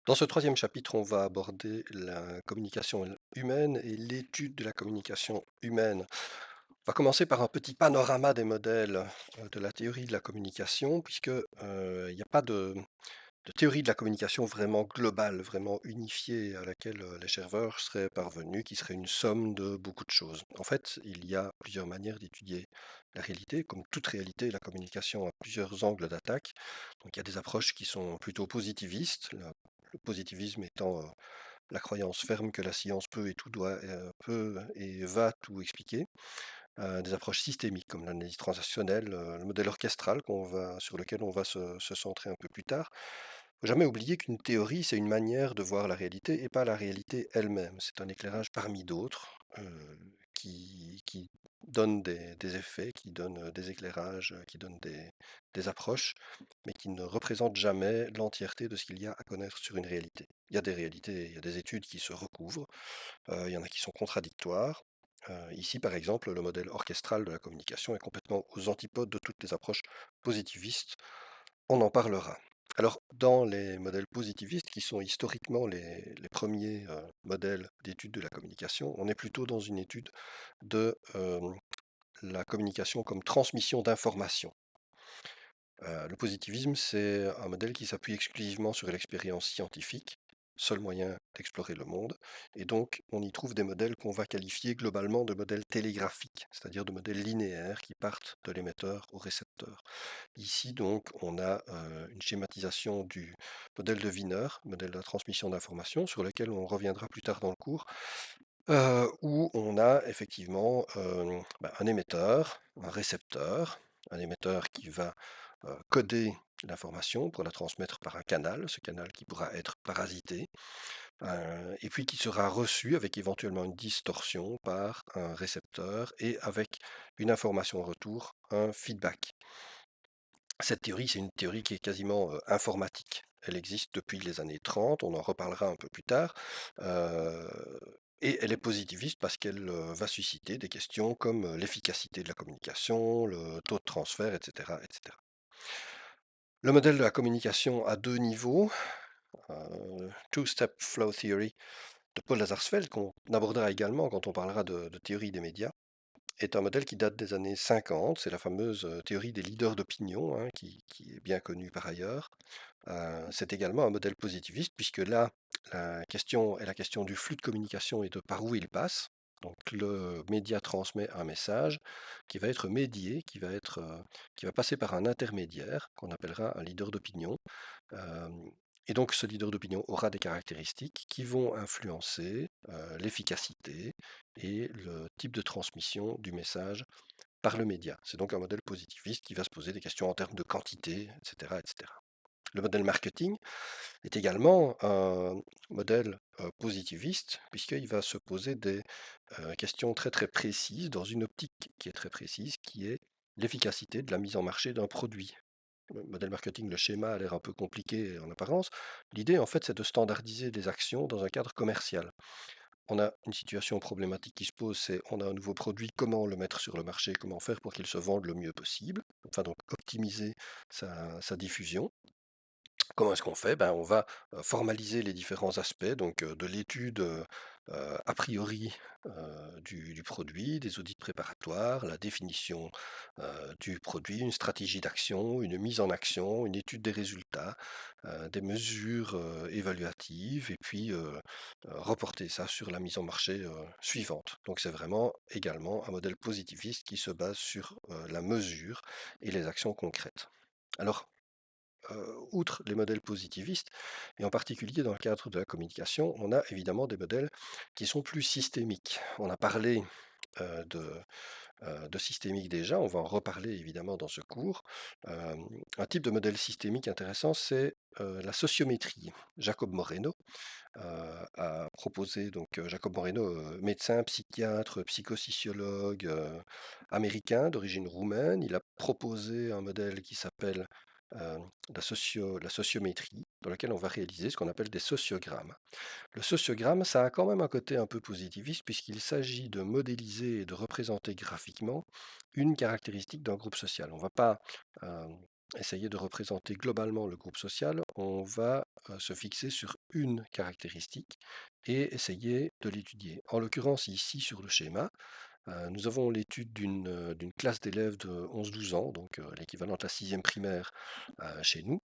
Dans ce troisième chapitre, on va aborder la communication humaine et l'étude de la communication humaine. On va commencer par un petit panorama des modèles de la théorie de la communication, puisque il n'y a pas de théorie de la communication vraiment globale, vraiment unifiée, à laquelle les chercheurs seraient parvenus, qui serait une somme de beaucoup de choses. En fait, il y a plusieurs manières d'étudier la réalité. Comme toute réalité, la communication a plusieurs angles d'attaque. Donc il y a des approches qui sont plutôt positivistes, le positivisme étant la croyance ferme que la science peut et tout doit, peut et va tout expliquer. Des approches systémiques comme l'analyse transactionnelle, le modèle orchestral sur lequel on va se centrer un peu plus tard. Faut jamais oublier qu'une théorie, c'est une manière de voir la réalité et pas la réalité elle-même. C'est un éclairage parmi d'autres qui donne des effets, qui donne des éclairages, qui donne des approches, mais qui ne représente jamais l'entièreté de ce qu'il y a à connaître sur une réalité. Il y a des réalités, il y a des études qui se recouvrent, il y en a qui sont contradictoires. Ici, par exemple, le modèle orchestral de la communication est complètement aux antipodes de toutes les approches positivistes. On en parlera. Alors, dans les modèles positivistes, qui sont historiquement les premiers modèles d'étude de la communication, on est plutôt dans une étude de la communication comme transmission d'informations. Le positivisme, c'est un modèle qui s'appuie exclusivement sur l'expérience scientifique, seul moyen d'explorer le monde, et donc on y trouve des modèles qu'on va qualifier globalement de modèles télégraphiques, c'est-à-dire de modèles linéaires qui partent de l'émetteur au récepteur. Ici donc, on a une schématisation du modèle de Wiener, modèle de la transmission d'informations, sur lequel on reviendra plus tard dans le cours, où on a effectivement un émetteur, un récepteur, un émetteur qui va coder l'information pour la transmettre par un canal, ce canal qui pourra être parasité, et puis qui sera reçu avec éventuellement une distorsion par un récepteur et avec une information en retour, un feedback. Cette théorie, c'est une théorie qui est quasiment informatique. Elle existe depuis les années 30, on en reparlera un peu plus tard, euh, et elle est positiviste parce qu'elle va susciter des questions comme l'efficacité de la communication, le taux de transfert, etc., etc. Le modèle de la communication à deux niveaux, Two-Step Flow Theory de Paul Lazarsfeld, qu'on abordera également quand on parlera de théorie des médias, est un modèle qui date des années 50. C'est la fameuse théorie des leaders d'opinion, hein, qui est bien connue par ailleurs. C'est également un modèle positiviste, puisque là, la question est la question du flux de communication et de par où il passe. Donc le média transmet un message qui va être médié, qui va passer par un intermédiaire qu'on appellera un leader d'opinion. Euh, et donc ce leader d'opinion aura des caractéristiques qui vont influencer l'efficacité et le type de transmission du message par le média. C'est donc un modèle positiviste qui va se poser des questions en termes de quantité, etc., etc. Le modèle marketing est également un modèle positiviste, puisqu'il va se poser des questions très très précises dans une optique qui est très précise, qui est l'efficacité de la mise en marché d'un produit. Le modèle marketing, le schéma a l'air un peu compliqué en apparence. L'idée, en fait, c'est de standardiser des actions dans un cadre commercial. On a une situation problématique qui se pose, c'est on a un nouveau produit, comment le mettre sur le marché, comment faire pour qu'il se vende le mieux possible, enfin donc optimiser sa diffusion. Comment est-ce qu'on fait? Ben, on va formaliser les différents aspects donc, de l'étude a priori du produit, des audits préparatoires, la définition du produit, une stratégie d'action, une mise en action, une étude des résultats, des mesures évaluatives et puis reporter ça sur la mise en marché suivante. Donc c'est vraiment également un modèle positiviste qui se base sur la mesure et les actions concrètes. Alors, outre les modèles positivistes, et en particulier dans le cadre de la communication, on a évidemment des modèles qui sont plus systémiques. On a parlé de systémique déjà, on va en reparler évidemment dans ce cours. Un type de modèle systémique intéressant, c'est la sociométrie. Jacob Moreno a proposé, donc Jacob Moreno, médecin, psychiatre, psychosociologue américain d'origine roumaine, il a proposé un modèle qui s'appelle euh, la sociométrie, dans lequel on va réaliser ce qu'on appelle des sociogrammes. Le sociogramme, ça a quand même un côté un peu positiviste, puisqu'il s'agit de modéliser et de représenter graphiquement une caractéristique d'un groupe social. On ne va pas essayer de représenter globalement le groupe social, on va se fixer sur une caractéristique et essayer de l'étudier. En l'occurrence, ici sur le schéma, nous avons l'étude d'une classe d'élèves de 11-12 ans, donc l'équivalent de la sixième primaire chez nous.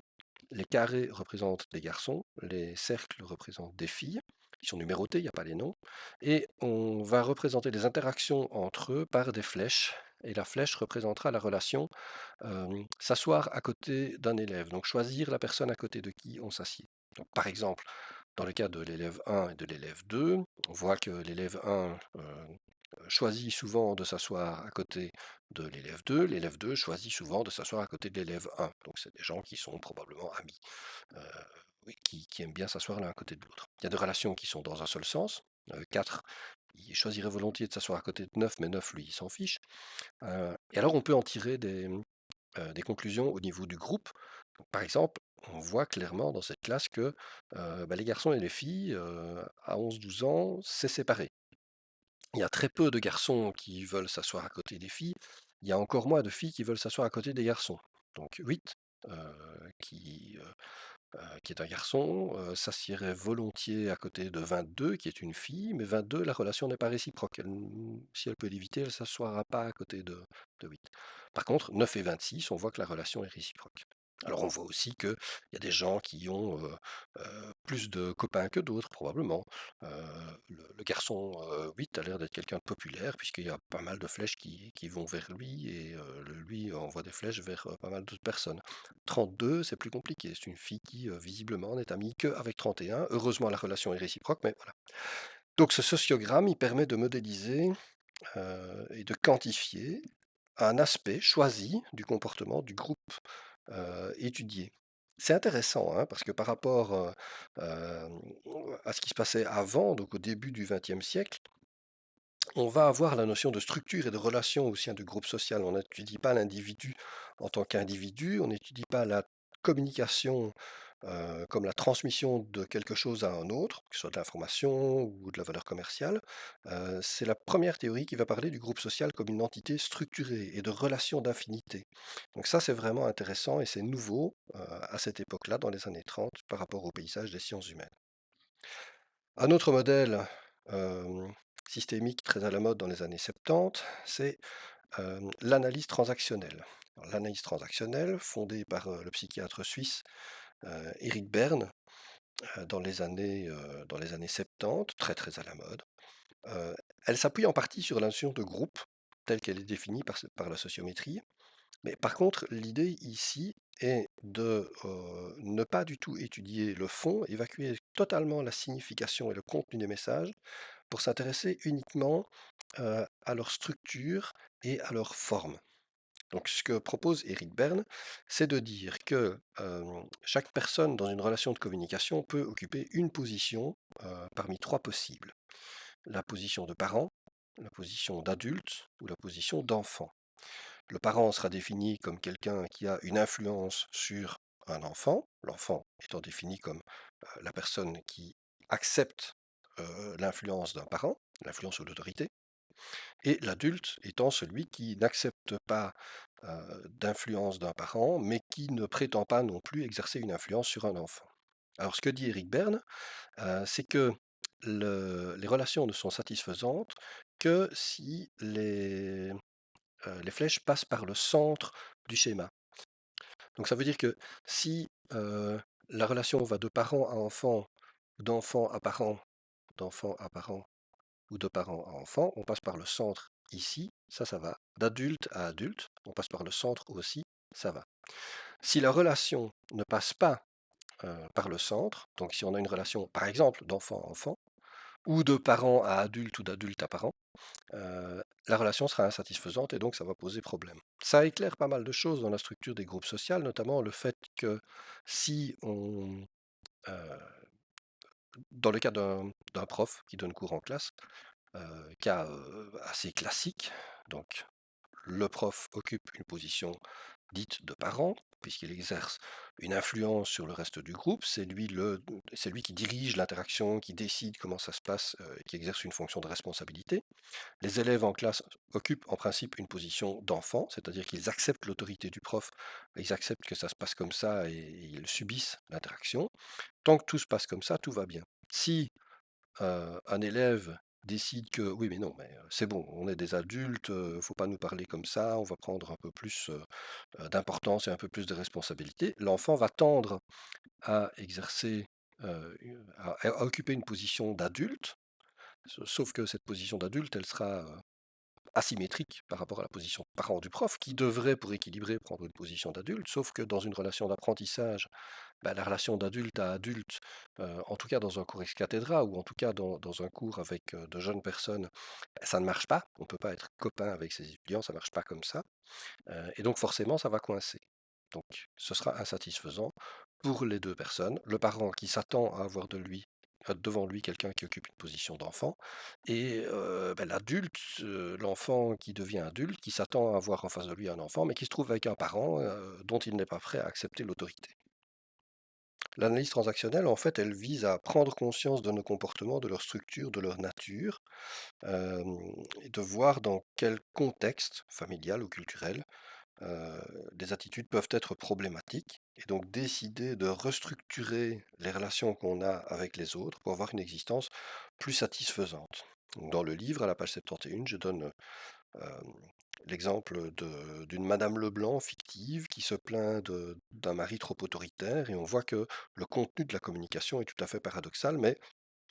Les carrés représentent des garçons, les cercles représentent des filles, qui sont numérotés, il n'y a pas les noms, et on va représenter les interactions entre eux par des flèches, et la flèche représentera la relation s'asseoir à côté d'un élève, donc choisir la personne à côté de qui on s'assied. Donc, par exemple, dans le cas de l'élève 1 et de l'élève 2, on voit que l'élève 1 choisit souvent de s'asseoir à côté de l'élève 2 choisit souvent de s'asseoir à côté de l'élève 1. Donc c'est des gens qui sont probablement amis, euh, oui, qui aiment bien s'asseoir l'un à côté de l'autre. Il y a des relations qui sont dans un seul sens. 4, il choisirait volontiers de s'asseoir à côté de 9, mais 9, lui, il s'en fiche. Et alors on peut en tirer des conclusions au niveau du groupe. Donc, par exemple, on voit clairement dans cette classe que les garçons et les filles, à 11-12 ans, c'est séparé. Il y a très peu de garçons qui veulent s'asseoir à côté des filles. Il y a encore moins de filles qui veulent s'asseoir à côté des garçons. Donc 8, qui est un garçon, s'assierait volontiers à côté de 22, qui est une fille, mais 22, la relation n'est pas réciproque. Si elle peut l'éviter, elle ne s'assoira pas à côté de 8. Par contre, 9 et 26, on voit que la relation est réciproque. Alors on voit aussi qu'il y a des gens qui ont plus de copains que d'autres, probablement. Le garçon 8 a l'air d'être quelqu'un de populaire, puisqu'il y a pas mal de flèches qui vont vers lui, et lui envoie des flèches vers pas mal d'autres personnes. 32, c'est plus compliqué. C'est une fille qui, visiblement, n'est amie qu'avec 31. Heureusement, la relation est réciproque, mais voilà. Donc ce sociogramme, il permet de modéliser et de quantifier un aspect choisi du comportement du groupe étudié. C'est intéressant, hein, parce que par rapport euh, à ce qui se passait avant, donc au début du XXe siècle, on va avoir la notion de structure et de relation au sein du groupe social. On n'étudie pas l'individu en tant qu'individu, on n'étudie pas la communication comme la transmission de quelque chose à un autre, que ce soit de l'information ou de la valeur commerciale. C'est la première théorie qui va parler du groupe social comme une entité structurée et de relation d'infinité. Donc ça, c'est vraiment intéressant et c'est nouveau à cette époque-là, dans les années 30, par rapport au paysage des sciences humaines. Un autre modèle euh, systémique très à la mode dans les années 70, c'est l'analyse transactionnelle. Alors, l'analyse transactionnelle, fondée par le psychiatre suisse Eric Berne dans les années 70, très très à la mode, euh, elle s'appuie en partie sur la notion de groupe, telle qu'elle est définie par la sociométrie. Mais par contre, l'idée ici est de ne pas du tout étudier le fond, évacuer totalement la signification et le contenu des messages pour s'intéresser uniquement à leur structure et à leur forme. Donc ce que propose Eric Berne, c'est de dire que chaque personne dans une relation de communication peut occuper une position parmi trois possibles. La position de parent, la position d'adulte ou la position d'enfant. Le parent sera défini comme quelqu'un qui a une influence sur un enfant, l'enfant étant défini comme la personne qui accepte l'influence d'un parent, l'influence ou l'autorité, et l'adulte étant celui qui n'accepte pas d'influence d'un parent, mais qui ne prétend pas non plus exercer une influence sur un enfant. Alors ce que dit Eric Berne, c'est que les relations ne sont satisfaisantes que si les flèches passent par le centre du schéma. Donc ça veut dire que si la relation va de parent à enfant, d'enfant à parent, d'enfant à parent, ou de parent à enfant, on passe par le centre ici, ça va. D'adulte à adulte, on passe par le centre aussi, ça va. Si la relation ne passe pas par le centre, donc si on a une relation par exemple d'enfant à enfant, ou de parent à adulte ou d'adulte à parent, la relation sera insatisfaisante et donc ça va poser problème. Ça éclaire pas mal de choses dans la structure des groupes sociaux, notamment le fait que si on, euh, dans le cas d'un prof qui donne cours en classe, cas assez classique, donc le prof occupe une position dite de parent, puisqu'il exerce une influence sur le reste du groupe. C'est lui qui dirige l'interaction, qui décide comment ça se passe, qui exerce une fonction de responsabilité. Les élèves en classe occupent en principe une position d'enfant, c'est-à-dire qu'ils acceptent l'autorité du prof, ils acceptent que ça se passe comme ça et ils subissent l'interaction. Tant que tout se passe comme ça, tout va bien. Si un élève décide que oui, mais non, mais c'est bon, on est des adultes, faut pas nous parler comme ça, on va prendre un peu plus d'importance et un peu plus de responsabilité, l'enfant va tendre à exercer, à occuper une position d'adulte, sauf que cette position d'adulte, elle sera asymétrique par rapport à la position de parent du prof, qui devrait, pour équilibrer, prendre une position d'adulte, sauf que dans une relation d'apprentissage, bah, la relation d'adulte à adulte, en tout cas dans un cours ex cathedra ou en tout cas dans un cours avec de jeunes personnes, bah, ça ne marche pas. On ne peut pas être copain avec ses étudiants, ça ne marche pas comme ça. Et donc forcément, ça va coincer. Donc ce sera insatisfaisant pour les deux personnes. Le parent qui s'attend à avoir devant lui quelqu'un qui occupe une position d'enfant, et bah, l'adulte, l'enfant qui devient adulte, qui s'attend à avoir en face de lui un enfant, mais qui se trouve avec un parent dont il n'est pas prêt à accepter l'autorité. L'analyse transactionnelle, en fait, elle vise à prendre conscience de nos comportements, de leur structure, de leur nature, et de voir dans quel contexte familial ou culturel des attitudes peuvent être problématiques, et donc décider de restructurer les relations qu'on a avec les autres pour avoir une existence plus satisfaisante. Donc, dans le livre, à la page 71, je donne euh, l'exemple d'une Madame Leblanc fictive qui se plaint d'un mari trop autoritaire, et on voit que le contenu de la communication est tout à fait paradoxal, mais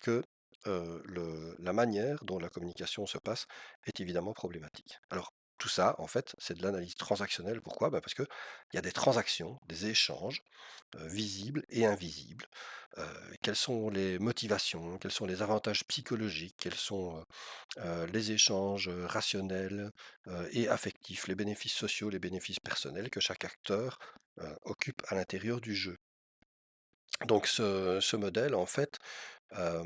que la manière dont la communication se passe est évidemment problématique. Alors, tout ça, en fait, c'est de l'analyse transactionnelle. Pourquoi? Parce qu'il y a des transactions, des échanges visibles et invisibles. Quelles sont les motivations? Quels sont les avantages psychologiques? Quels sont les échanges rationnels et affectifs, les bénéfices sociaux, les bénéfices personnels que chaque acteur occupe à l'intérieur du jeu? Donc, ce modèle, en fait, euh,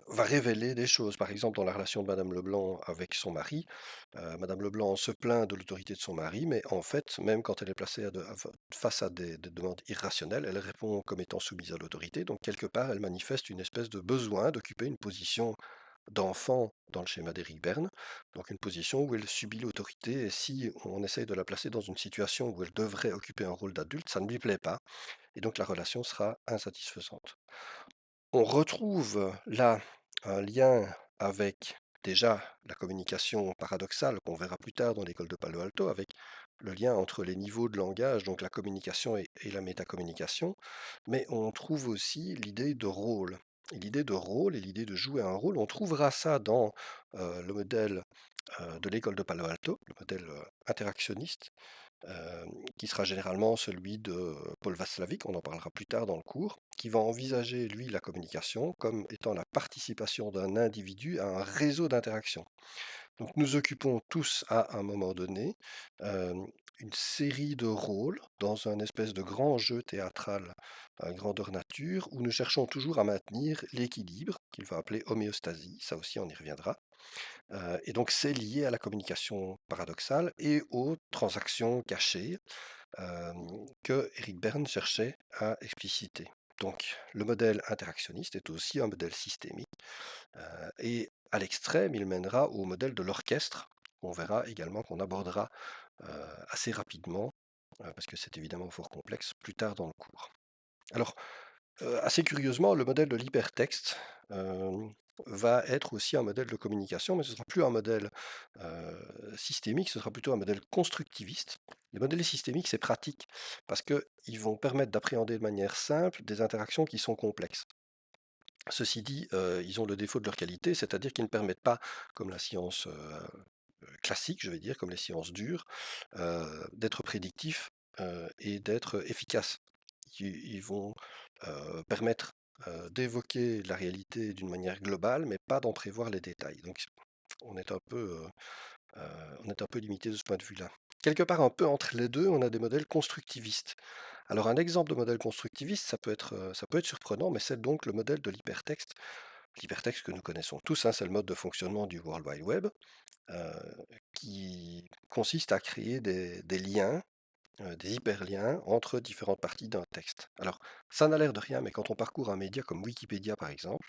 va révéler des choses. Par exemple, dans la relation de Madame Leblanc avec son mari, Madame Leblanc se plaint de l'autorité de son mari, mais en fait, même quand elle est placée face à des demandes irrationnelles, elle répond comme étant soumise à l'autorité. Donc, quelque part, elle manifeste une espèce de besoin d'occuper une position d'enfant dans le schéma d'Éric Berne, donc une position où elle subit l'autorité, et si on essaye de la placer dans une situation où elle devrait occuper un rôle d'adulte, ça ne lui plaît pas, et donc la relation sera insatisfaisante. On retrouve là un lien avec déjà la communication paradoxale qu'on verra plus tard dans l'école de Palo Alto, avec le lien entre les niveaux de langage, donc la communication et la métacommunication, mais on trouve aussi l'idée de rôle. Et l'idée de rôle et l'idée de jouer un rôle, on trouvera ça dans le modèle de l'école de Palo Alto, le modèle interactionniste, euh, qui sera généralement celui de Paul Václavic, on en parlera plus tard dans le cours, qui va envisager, lui, la communication comme étant la participation d'un individu à un réseau d'interaction. Donc nous occupons tous à un moment donné euh, une série de rôles dans un espèce de grand jeu théâtral à grandeur nature, où nous cherchons toujours à maintenir l'équilibre, qu'il va appeler homéostasie, ça aussi on y reviendra. Et donc c'est lié à la communication paradoxale et aux transactions cachées que Eric Berne cherchait à expliciter. Donc le modèle interactionniste est aussi un modèle systémique, et à l'extrême, il mènera au modèle de l'orchestre, qu'on verra également, qu'on abordera assez rapidement, parce que c'est évidemment fort complexe, plus tard dans le cours. Alors, assez curieusement, le modèle de l'hypertexte va être aussi un modèle de communication, mais ce sera plus un modèle systémique, ce sera plutôt un modèle constructiviste. Les modèles systémiques, c'est pratique parce qu'ils vont permettre d'appréhender de manière simple des interactions qui sont complexes. Ceci dit, ils ont le défaut de leur qualité, c'est-à-dire qu'ils ne permettent pas, comme la science classique, je vais dire, comme les sciences dures, d'être prédictifs et d'être efficaces. Ils vont permettre d'évoquer la réalité d'une manière globale, mais pas d'en prévoir les détails. Donc on est un peu, on est un peu limité de ce point de vue-là. Quelque part un peu entre les deux, on a des modèles constructivistes. Alors un exemple de modèle constructiviste, ça peut être surprenant, mais c'est donc le modèle de l'hypertexte. L'hypertexte que nous connaissons tous, hein, c'est le mode de fonctionnement du World Wide Web, qui consiste à créer des liens des hyperliens entre différentes parties d'un texte. Alors, ça n'a l'air de rien, mais quand on parcourt un média comme Wikipédia, par exemple,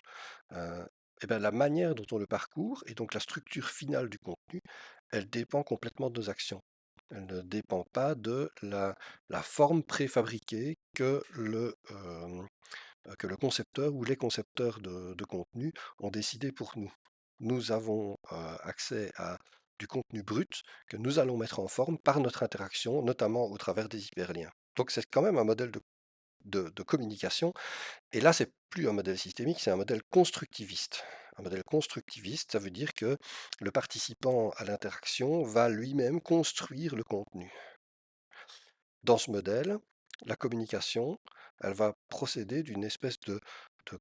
euh, eh ben, la manière dont on le parcourt et donc la structure finale du contenu, elle dépend complètement de nos actions. Elle ne dépend pas de la forme préfabriquée que le concepteur ou les concepteurs de contenu ont décidé pour nous. Nous avons accès à du contenu brut que nous allons mettre en forme par notre interaction, notamment au travers des hyperliens. Donc c'est quand même un modèle de communication. Et là, c'est plus un modèle systémique, c'est un modèle constructiviste. Un modèle constructiviste, ça veut dire que le participant à l'interaction va lui-même construire le contenu. Dans ce modèle, la communication, elle va procéder d'une espèce de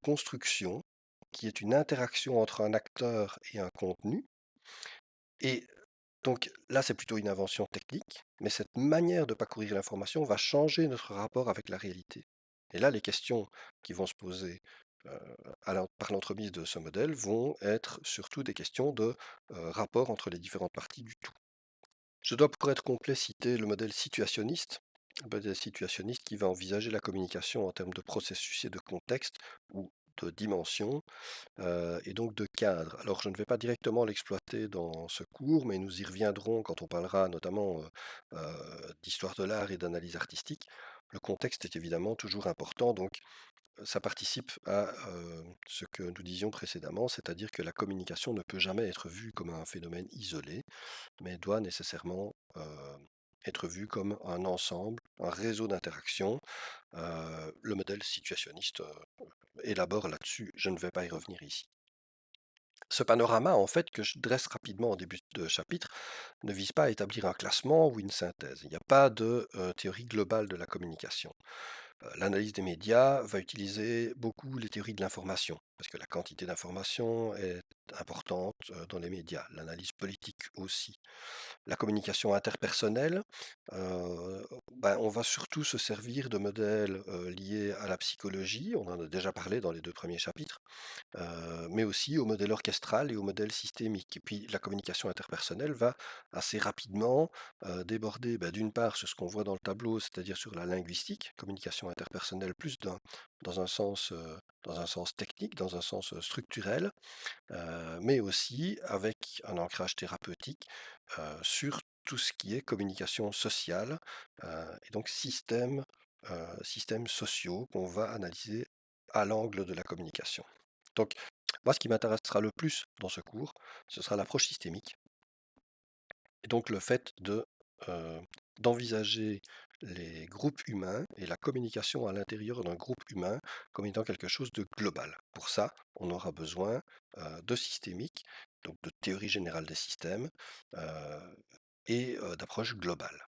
construction qui est une interaction entre un acteur et un contenu. Et donc là, c'est plutôt une invention technique, mais cette manière de parcourir l'information va changer notre rapport avec la réalité. Et là, les questions qui vont se poser euh, par l'entremise de ce modèle vont être surtout des questions de rapport entre les différentes parties du tout. Je dois, pour être complet, citer le modèle situationniste. Le modèle situationniste qui va envisager la communication en termes de processus et de contexte ou de dimension et donc de cadre. Alors je ne vais pas directement l'exploiter dans ce cours, mais nous y reviendrons quand on parlera notamment d'histoire de l'art et d'analyse artistique. Le contexte est évidemment toujours important, donc ça participe à ce que nous disions précédemment, c'est-à-dire que la communication ne peut jamais être vue comme un phénomène isolé, mais doit nécessairement être vue comme un ensemble, un réseau d'interactions. Le modèle situationniste élabore là-dessus, je ne vais pas y revenir ici. Ce panorama, en fait, que je dresse rapidement en début de chapitre, ne vise pas à établir un classement ou une synthèse. Il n'y a pas de théorie globale de la communication. L'analyse des médias va utiliser beaucoup les théories de l'information, parce que la quantité d'information est importante dans les médias. L'analyse politique aussi. La communication interpersonnelle, on va surtout se servir de modèles liés à la psychologie, on en a déjà parlé dans les deux premiers chapitres, mais aussi au modèle orchestral et au modèle systémique. Et puis la communication interpersonnelle va assez rapidement déborder d'une part sur ce qu'on voit dans le tableau, c'est-à-dire sur la linguistique, communication interpersonnelle plus dans un sens technique, dans un sens structurel, mais aussi avec un ancrage thérapeutique sur tout ce qui est communication sociale et donc systèmes sociaux qu'on va analyser à l'angle de la communication. Donc, moi, ce qui m'intéressera le plus dans ce cours, ce sera l'approche systémique, et donc le fait d'envisager les groupes humains et la communication à l'intérieur d'un groupe humain comme étant quelque chose de global. Pour ça, on aura besoin de systémique, donc de théorie générale des systèmes, euh, et d'approche globale.